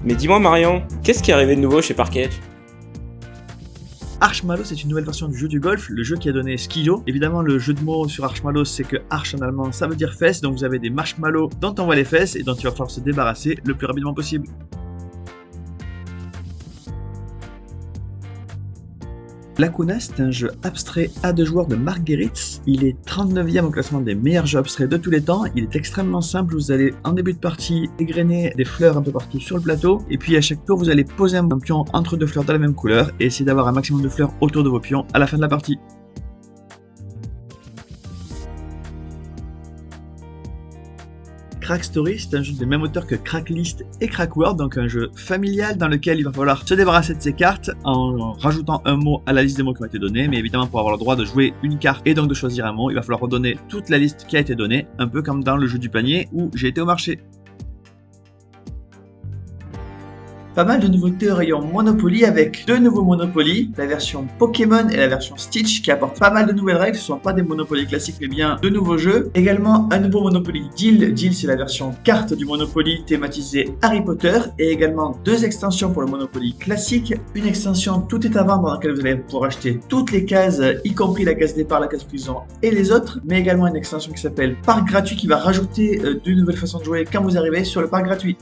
Mais dis-moi Marion, qu'est-ce qui est arrivé de nouveau chez Park Edge? Archmallow, c'est une nouvelle version du jeu du golf, le jeu qui a donné Skilo. Évidemment, le jeu de mots sur Archmallow, c'est que Arch en allemand, ça veut dire fesses, donc vous avez des marshmallows dont on voit les fesses et dont il va falloir se débarrasser le plus rapidement possible. Lacuna, c'est un jeu abstrait à 2 joueurs de Marguerite. Il est 39e au classement des meilleurs jeux abstraits de tous les temps. Il est extrêmement simple. Vous allez, en début de partie, égrener des fleurs un peu partout sur le plateau. Et puis à chaque tour, vous allez poser un pion entre 2 fleurs de la même couleur et essayer d'avoir un maximum de fleurs autour de vos pions à la fin de la partie. Crack Story, c'est un jeu des mêmes auteurs que Cracklist et Crackworld, donc un jeu familial dans lequel il va falloir se débarrasser de ses cartes en rajoutant un mot à la liste des mots qui ont été donnés, mais évidemment pour avoir le droit de jouer une carte et donc de choisir un mot, il va falloir redonner toute la liste qui a été donnée, un peu comme dans le jeu du panier où j'ai été au marché. Pas mal de nouveautés au rayon Monopoly avec 2 nouveaux Monopoly, la version Pokémon et la version Stitch qui apportent pas mal de nouvelles règles, ce ne sont pas des Monopoly classiques mais bien de nouveaux jeux. Également un nouveau Monopoly Deal, Deal c'est la version carte du Monopoly thématisée Harry Potter et également 2 extensions pour le Monopoly classique, une extension Tout est à vendre dans laquelle vous allez pouvoir acheter toutes les cases, y compris la case départ, la case prison et les autres, mais également une extension qui s'appelle Parc gratuit qui va rajouter 2 nouvelles façons de jouer quand vous arrivez sur le parc gratuit.